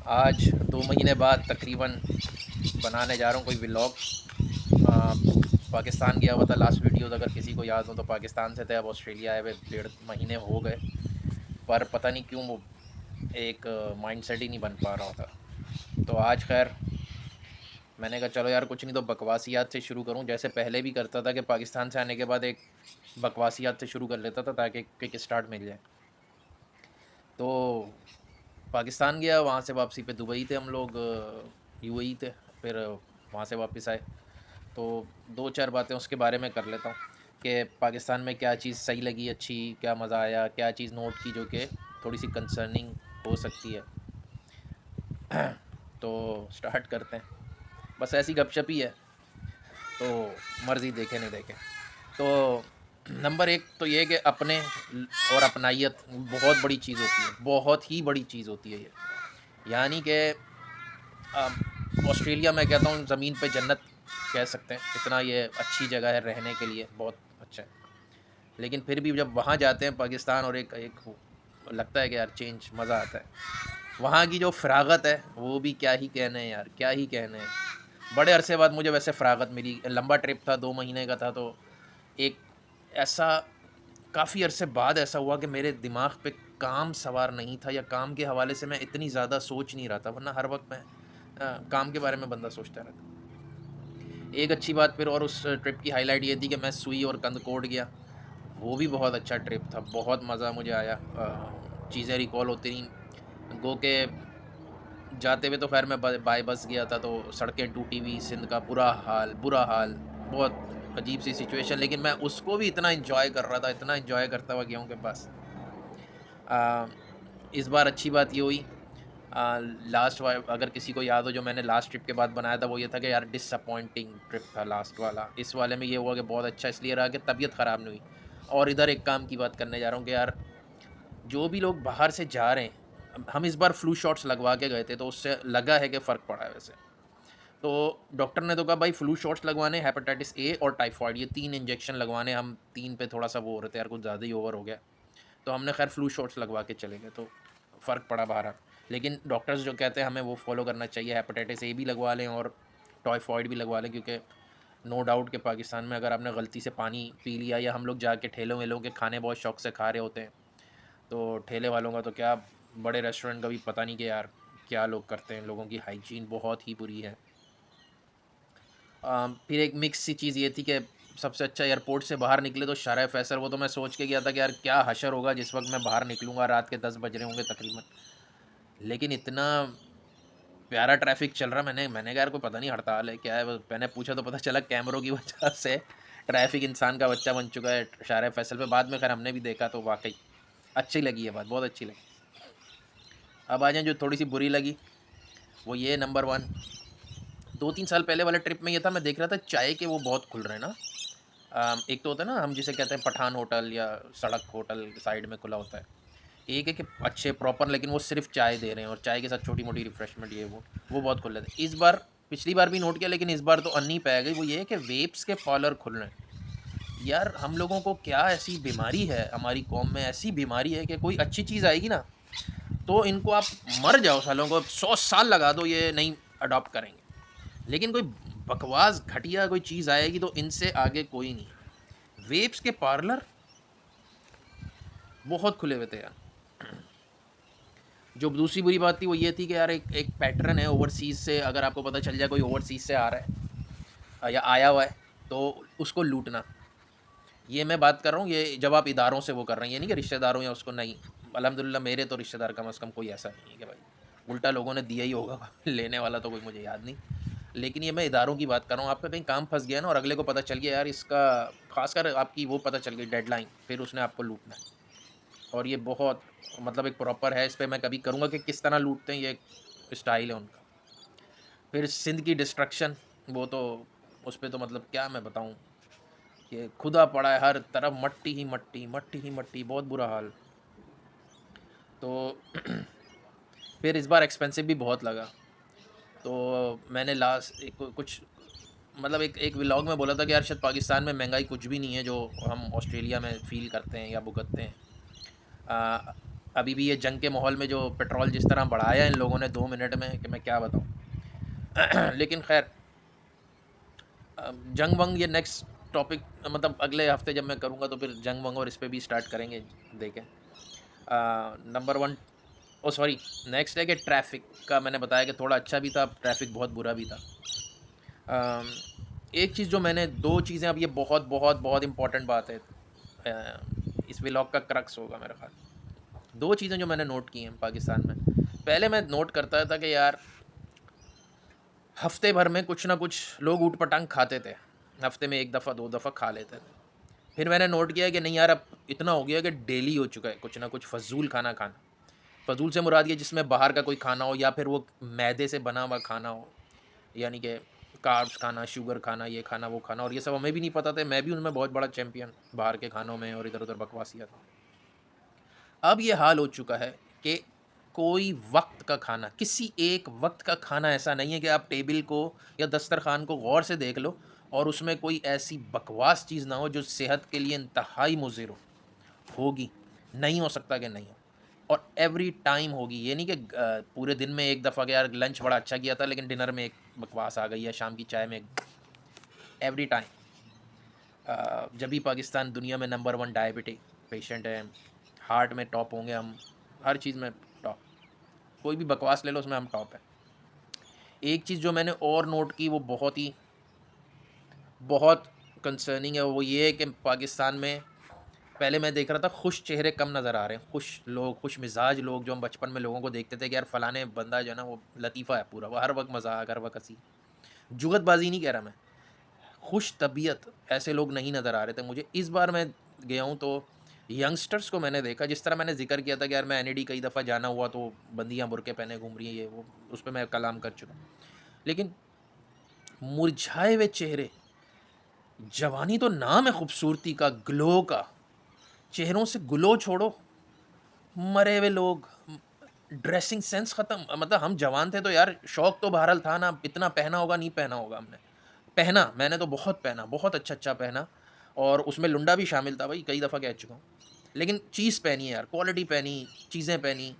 आज 2 महीने बाद तकरीबन बनाने जा रहा हूँ कोई व्लॉग। पाकिस्तान गया हुआ था लास्ट वीडियोज़, अगर किसी को याद हो तो पाकिस्तान से थे, अब ऑस्ट्रेलिया आए हुए 1.5 महीने हो गए। पर पता नहीं क्यों वो एक माइंडसेट ही नहीं बन पा रहा था। तो आज खैर मैंने कहा चलो यार कुछ नहीं तो बकवासियात से शुरू करूँ, जैसे पहले भी करता था कि पाकिस्तान से आने के बाद एक बकवासियात से शुरू कर लेता था ताकि क्विक स्टार्ट मिल जाए। तो पाकिस्तान गया, वहाँ से वापसी पे दुबई थे हम लोग, यूएई थे। फिर वहाँ से वापस आए तो दो चार बातें उसके बारे में कर लेता हूँ कि पाकिस्तान में क्या चीज़ सही लगी, अच्छी, क्या मज़ा आया, क्या चीज़ नोट की जो कि थोड़ी सी कंसर्निंग हो सकती है। तो स्टार्ट करते हैं, बस ऐसी गपशप ही है, तो मर्ज़ी देखे नहीं देखे। तो नंबर एक तो ये कि अपने और अपनाइयत बहुत बड़ी चीज़ होती है, बहुत ही बड़ी चीज़ होती है ये। यानी कि ऑस्ट्रेलिया मैं कहता हूँ ज़मीन पे जन्नत कह सकते हैं, इतना ये अच्छी जगह है रहने के लिए, बहुत अच्छा है। लेकिन फिर भी जब वहाँ जाते हैं पाकिस्तान और एक एक लगता है कि यार चेंज, मज़ा आता है। वहाँ की जो फ़रागत है वो भी क्या ही कहने हैं यार, क्या ही कहने हैं। बड़े अरसे बाद मुझे वैसे फ़रागत मिली, लंबा ट्रिप था, 2 महीने का था। तो एक ऐसा काफ़ी अरसे बाद ऐसा हुआ कि मेरे दिमाग पे काम सवार नहीं था, या काम के हवाले से मैं इतनी ज़्यादा सोच नहीं रहा था, वरना हर वक्त मैं काम के बारे में बंदा सोचता रहता। एक अच्छी बात फिर और उस ट्रिप की हाईलाइट ये थी कि मैं सुई और कंदकोट गया। वो भी बहुत अच्छा ट्रिप था, बहुत मज़ा मुझे आया। चीज़ें रिकॉल होती रहीं। गो के जाते हुए तो खैर मैं बाय बस गया था, तो सड़कें टूटी हुई, सिंध का बुरा हाल, बुरा हाल, बहुत अजीब सी सिचुएशन। लेकिन मैं उसको भी इतना इंजॉय कर रहा था, इतना इंजॉय करता हुआ गया हूँ कि बस। आ, इस बार अच्छी बात ये हुई, लास्ट अगर किसी को याद हो जो मैंने लास्ट ट्रिप के बाद बनाया था, वो ये था कि यार डिसअपॉइंटिंग ट्रिप था लास्ट वाला। इस वाले में ये हुआ कि बहुत अच्छा इसलिए रहा कि तबीयत ख़राब नहीं हुई। और इधर एक काम की बात करने जा रहा हूँ कि यार जो भी लोग बाहर से जा रहे हैं, हम इस बार फ्लू शॉट्स लगवा के गए थे, तो उससे लगा है कि फ़र्क पड़ा है वैसे। तो डॉक्टर ने तो कहा भाई फ्लू शॉट्स लगवाने, हेपेटाइटिस ए और टाइफाइड, ये 3 इंजेक्शन लगवाने। हम 3 पे थोड़ा सा वो हो रहे थे यार, कुछ ज़्यादा ही ओवर हो गया। तो हमने खैर फ्लू शॉट्स लगवा के चले गए, तो फ़र्क पड़ा बाहर। लेकिन डॉक्टर्स जो कहते हैं हमें वो फॉलो करना चाहिए, हेपेटाइटिस ए भी लगवा लें और टाइफाइड भी लगवा लें, क्योंकि नो डाउट कि पाकिस्तान में अगर आपने गलती से पानी पी लिया, या हम लोग जाके ठेलों वेलों के खाने बहुत शौक से खा रहे होते हैं, तो ठेले वालों का तो क्या, बड़े रेस्टोरेंट का भी पता नहीं कि यार क्या लोग करते हैं, लोगों की हाइजीन बहुत ही बुरी है। फिर एक मिक्स सी चीज़ ये थी कि सबसे अच्छा एयरपोर्ट से बाहर निकले तो शारा फैसल। वो तो मैं सोच के गया था कि यार क्या हशर होगा जिस वक्त मैं बाहर निकलूँगा, रात के 10 बज रहे होंगे तकरीबन। लेकिन इतना प्यारा ट्रैफिक चल रहा, मैंने कहा यार कोई पता नहीं हड़ताल है क्या है। मैंने पूछा तो पता चला कैमरों की वजह से ट्रैफिक इंसान का बच्चा बन चुका है शारा फैसल पे। बाद में खैर हमने भी देखा तो वाकई अच्छी लगी ये बात, बहुत अच्छी लगी। अब आ जाए जो थोड़ी सी बुरी लगी, वो ये नंबर वन, 2-3 साल पहले वाले ट्रिप में ये था, मैं देख रहा था चाय के वो बहुत खुल रहे हैं ना। एक तो होता है ना हम जिसे कहते हैं पठान होटल या सड़क होटल साइड में खुला होता है। एक है कि अच्छे प्रॉपर, लेकिन वो सिर्फ चाय दे रहे हैं और चाय के साथ छोटी मोटी रिफ्रेशमेंट, ये वो बहुत खुल रहे थे इस बार। पिछली बार भी नोट किया, लेकिन इस बार तो अन्नी पै गई। वो ये है कि वेप्स के पार्लर खुल रहे हैं। यार हम लोगों को क्या ऐसी बीमारी है, हमारी कौम में ऐसी बीमारी है कि कोई अच्छी चीज़ आएगी ना, तो इनको आप मर जाओ, सालों को 100 साल लगा दो, ये नहीं अडॉप्ट करेंगे। लेकिन कोई बकवास घटिया कोई चीज़ आएगी तो इनसे आगे कोई नहीं। वेप्स के पार्लर बहुत खुले हुए थे यार। जो दूसरी बुरी बात थी वो ये थी कि यार एक एक पैटर्न है ओवरसीज़ से, अगर आपको पता चल जाए कोई ओवरसीज़ से आ रहा है या आया हुआ है, तो उसको लूटना। ये मैं बात कर रहा हूँ, ये जब आप इदारों से वो कर रहे हैं, ये नहीं कि रिश्तेदारों या उसको नहीं। अल्हम्दुलिल्लाह मेरे तो रिश्तेदार कम अज़ कम कोई ऐसा नहीं है कि भाई उल्टा लोगों ने दिया ही होगा लेने वाला तो कोई मुझे याद नहीं। लेकिन ये मैं इदारों की बात कर रहा हूँ। आपका कहीं काम फंस गया ना और अगले को पता चल गया यार इसका, खासकर आपकी वो पता चल गई डेडलाइन, फिर उसने आपको लूटना है। और ये बहुत मतलब एक प्रॉपर है, इस पे मैं कभी करूँगा कि किस तरह लूटते हैं, ये एक स्टाइल है उनका। फिर सिंध की डिस्ट्रक्शन, वो तो उस पे तो मतलब क्या मैं बताऊँ कि खुदा पड़ा है, हर तरफ मट्टी ही मट्टी, मट्टी ही मट्टी, बहुत बुरा हाल। तो फिर इस बार एक्सपेंसिव भी बहुत लगा। तो मैंने लास्ट एक कुछ मतलब एक एक व्लॉग में बोला था कि यार शायद पाकिस्तान में महंगाई कुछ भी नहीं है जो हम ऑस्ट्रेलिया में फ़ील करते हैं या भुगतते हैं। अभी भी ये जंग के माहौल में जो पेट्रोल जिस तरह बढ़ाया इन लोगों ने 2 मिनट में, कि मैं क्या बताऊँ। लेकिन खैर, जंग वंग ये नेक्स्ट टॉपिक, मतलब अगले हफ्ते जब मैं करूँगा तो फिर जंग वंग और इस पे भी स्टार्ट करेंगे, देखें। नंबर वन, ओ सॉरी, नेक्स्ट है कि ट्रैफिक का मैंने बताया कि थोड़ा अच्छा भी था, ट्रैफिक बहुत बुरा भी था। अम, एक चीज़ जो मैंने, दो चीज़ें, अब ये बहुत बहुत बहुत इंपॉर्टेंट बात है, इस व्लॉग का क्रक्स होगा मेरा ख्याल। दो चीज़ें जो मैंने नोट की हैं पाकिस्तान में। पहले मैं नोट करता था कि यार हफ्ते भर में कुछ ना कुछ लोग ऊट पटांग खाते थे, हफ्ते में एक दफ़ा 2 दफ़ा खा लेते थे। फिर मैंने नोट किया कि नहीं यार, अब इतना हो गया कि डेली हो चुका है कुछ ना कुछ फजूल खाना खाना। फजूल से मुराद ये जिसमें बाहर का कोई खाना हो, या फिर वो मैदे से बना हुआ खाना हो, यानी कि कार्ब्स खाना, शुगर खाना, ये खाना वो खाना, और ये सब हमें भी नहीं पता था। मैं भी उनमें बहुत बड़ा चैम्पियन बाहर के खानों में और इधर उधर बकवासियात। अब ये हाल हो चुका है कि कोई वक्त का खाना, किसी एक वक्त का खाना ऐसा नहीं है कि आप टेबल को या दस्तरखान को गौर से देख लो और उसमें कोई ऐसी बकवास चीज़ ना हो जो सेहत के लिए इंतहाई मुज़िर हो। होगी, नहीं हो सकता कि नहीं हो, और एवरी टाइम होगी। ये नहीं कि पूरे दिन में एक दफ़ा, कि यार लंच बड़ा अच्छा किया था लेकिन डिनर में एक बकवास आ गई, या शाम की चाय में एवरी टाइम। जब भी पाकिस्तान दुनिया में नंबर वन डायबिटिक पेशेंट है, हार्ट में टॉप होंगे हम, हर चीज़ में टॉप। कोई भी बकवास ले लो उसमें हम टॉप है। एक चीज़ जो मैंने और नोट की वो बहुत कंसर्निंग है, वो ये है कि पाकिस्तान में पहले मैं देख रहा था खुश चेहरे कम नज़र आ रहे हैं, खुश लोग, खुश मिजाज लोग, जो हम बचपन में लोगों को देखते थे कि यार फलाने बंदा जो है ना वो लतीफ़ा है पूरा, वो हर वक्त मजाक, हर वक्त हंसी, जुगतबाजी नहीं कह रहा मैं, खुश तबीयत, ऐसे लोग नहीं नज़र आ रहे थे मुझे। इस बार मैं गया हूँ तो यंगस्टर्स को मैंने देखा, जिस तरह मैंने जिक्र किया था कि यार मैं एनईडी कई दफ़ा जाना हुआ तो बंदियाँ बुरके पहने घूम रही हैं, ये वो, उस पर मैं कलाम कर चुका। लेकिन मुरझाए हुए चेहरे, जवानी तो नाम है खूबसूरती का, ग्लो का, चेहरों से ग्लो छोड़ो, मरे हुए लोग, ड्रेसिंग सेंस ख़त्म। मतलब हम जवान थे तो यार शौक तो बहरहाल था ना, इतना पहना होगा, नहीं पहना होगा हमने, पहना, मैंने तो बहुत पहना, बहुत अच्छा अच्छा पहना, और उसमें लुंडा भी शामिल था भाई, कई दफ़ा कह चुका हूँ। लेकिन चीज़ पहनी है यार, क्वालिटी पहनी, चीज़ें पहनी,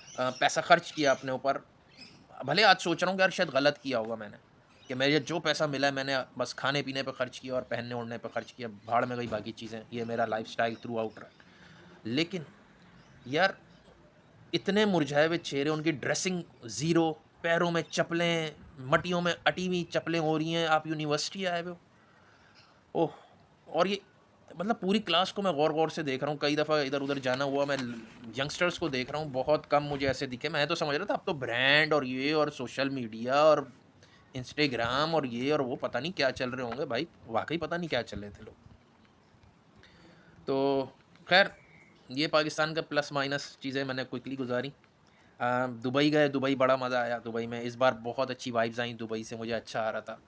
पैसा खर्च किया अपने ऊपर। भले आज सोच रहा हूँ कि यार शायद गलत किया होगा मैंने, कि मेरे जो पैसा मिला है मैंने बस खाने पीने पे खर्च किया और पहनने ओढ़ने पे खर्च किया, भाड़ में गई बाकी चीज़ें, ये मेरा लाइफस्टाइल थ्रू आउट रहा। लेकिन यार इतने मुरझाए हुए चेहरे, उनकी ड्रेसिंग ज़ीरो, पैरों में चप्पलें, मटियों में अटी हुई चप्पलें हो रही हैं, आप यूनिवर्सिटी आए हुए हो। ओह! और ये, मतलब पूरी क्लास को मैं गौर-गौर से देख रहा हूँ, कई दफ़ा इधर-उधर जाना हुआ, मैं यंगस्टर्स को देख रहा हूँ, बहुत कम मुझे ऐसे दिखे। मैं तो समझ रहा था अब तो ब्रांड और ये और सोशल मीडिया और इंस्टाग्राम और ये और वो पता नहीं क्या चल रहे होंगे भाई, वाक़ई पता नहीं क्या चल रहे थे लोग। तो ख़ैर, ये पाकिस्तान का प्लस माइनस चीज़ें मैंने क्विकली गुज़ारी। दुबई गए, दुबई बड़ा मज़ा आया दुबई में, इस बार बहुत अच्छी वाइब्स आई दुबई से, मुझे अच्छा आ रहा था।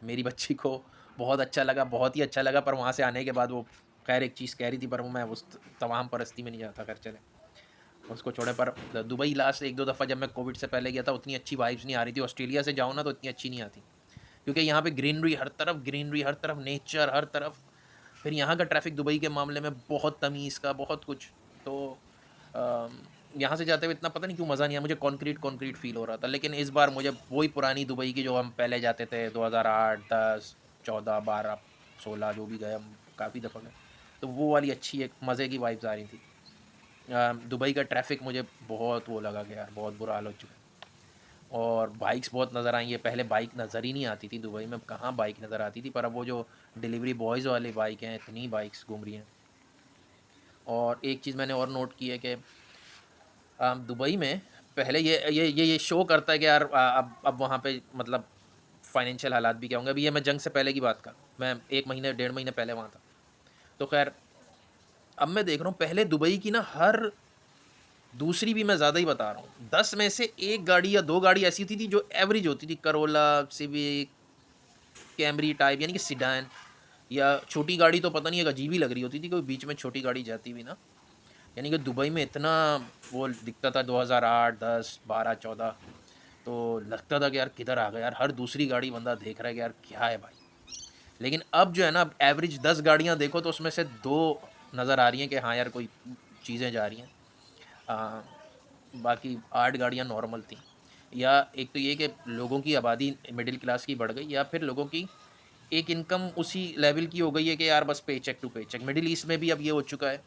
मेरी बच्ची को बहुत अच्छा लगा, बहुत ही अच्छा लगा, पर वहाँ से आने के बाद वो खैर एक चीज़ कह रही थी, पर वो मैं उस तमाम परस्ती में नहीं जाता, खैर चले उसको छोड़े। पर दुबई लास्ट 1-2 दफ़ा जब मैं कोविड से पहले गया था उतनी अच्छी वाइब्स नहीं आ रही थी। ऑस्ट्रेलिया से जाओ ना तो इतनी अच्छी नहीं आती, क्योंकि यहाँ पे ग्रीनरी हर तरफ, ग्रीनरी हर तरफ, नेचर हर तरफ। फिर यहाँ का ट्रैफिक दुबई के मामले में बहुत तमीज़ का, बहुत कुछ। तो यहाँ से जाते हुए इतना पता नहीं क्यों मज़ा नहीं आया, मुझे कॉन्क्रीट कॉन्क्रीट फील हो रहा था। लेकिन इस बार मुझे वही पुरानी दुबई की, जो हम पहले जाते थे 2008, 10, 14, 12, 16, जो भी गए हम, काफ़ी दफ़ा गए, तो वो वाली अच्छी एक मज़े की वाइब्स आ रही थी। दुबई का ट्रैफिक मुझे बहुत वो लगा कि यार बहुत बुरा हाल हो चुका है। और बाइक्स बहुत नज़र आई है, पहले बाइक नज़र ही नहीं आती थी दुबई में, कहाँ बाइक नज़र आती थी, पर अब वो जो डिलीवरी बॉयज़ वाली बाइक हैं, इतनी बाइक्स घूम रही हैं। और एक चीज़ मैंने और नोट की है कि दुबई में पहले ये शो करता है कि यार अब वहाँ पे मतलब फाइनेंशियल हालात भी क्या होंगे। अभी ये मैं जंग से पहले की बात कर, मैं 1 महीने 1.5 महीने पहले वहाँ था। तो खैर, अब मैं देख रहा हूँ पहले दुबई की ना हर दूसरी भी, मैं ज़्यादा ही बता रहा हूँ, 10 में से 1 गाड़ी या 2 गाड़ी ऐसी थी जो एवरेज होती थी, करोला, सिविक, कैमरी टाइप, यानी कि सिडान, या छोटी गाड़ी तो पता नहीं, एक अजीब ही लग रही होती थी, कोई बीच में छोटी गाड़ी जाती भी ना। यानी कि दुबई में इतना वो दिखता था 2008, 10, 12, 14, तो लगता था कि यार किधर आ गया यार, हर दूसरी गाड़ी बंदा देख रहा है कि यार क्या है भाई। लेकिन अब जो है ना, अब एवरेज 10 गाड़ियाँ देखो तो उसमें से 2 नज़र आ रही हैं कि हाँ यार कोई चीज़ें जा रही हैं। बाकी 8 गाड़ियाँ नॉर्मल थी। या एक तो ये कि लोगों की आबादी मिडिल क्लास की बढ़ गई, या फिर लोगों की एक इनकम उसी लेवल की हो गई है कि यार बस paycheck to paycheck. Middle east में भी अब ये हो चुका है।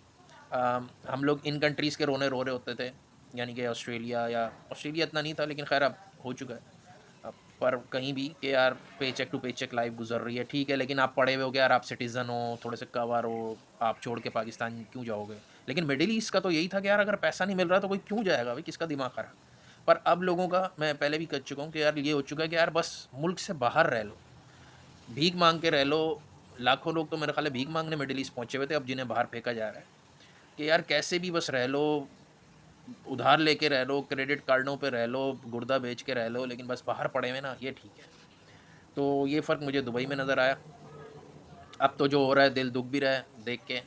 हम लोग इन कंट्रीज़ के रोने रो रहे होते थे, यानी कि ऑस्ट्रेलिया, या ऑस्ट्रेलिया इतना नहीं था लेकिन खैर अब हो चुका है। पर कहीं भी कि यार पेचेक टू पेचेक लाइफ गुजर रही है, ठीक है, लेकिन आप पढ़े हुए हो कि यार आप सिटीज़न हो, थोड़े से कवर हो, आप छोड़ के पाकिस्तान क्यों जाओगे। लेकिन मिडिल ईस्ट का तो यही था कि यार अगर पैसा नहीं मिल रहा तो कोई क्यों जाएगा भाई, किसका दिमाग खराब। पर अब लोगों का, मैं पहले भी कह चुका हूँ कि यार ये हो चुका है कि यार बस मुल्क से बाहर रह लो, भीख मांग के रह लो। लाखों लोग तो मेरे ख्याल है भीख मांगने मिडिल ईस्ट पहुंचे हुए थे, अब जिन्हें बाहर फेंका जा रहा है कि यार कैसे भी बस रह लो, उधार लेके रह लो, क्रेडिट कार्डों पे रह लो, गुर्दा बेच के रह लो, लेकिन बस बाहर पड़े हुए ना, ये ठीक है। तो ये फ़र्क मुझे दुबई में नज़र आया। अब तो जो हो रहा है दिल दुख भी रहा है देख के।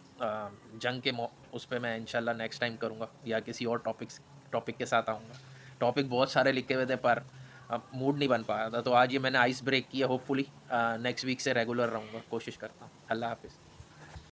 जंग के उस पर मैं इंशाल्लाह नेक्स्ट टाइम करूँगा, या किसी और टॉपिक के साथ आऊँगा। टॉपिक बहुत सारे लिखे हुए थे पर अब मूड नहीं बन पाया था, तो आज ये मैंने आइस ब्रेक किया। होपफुली नेक्स्ट वीक से रेगुलर रहूँगा, कोशिश करता हूँ। अल्लाह हाफिज़।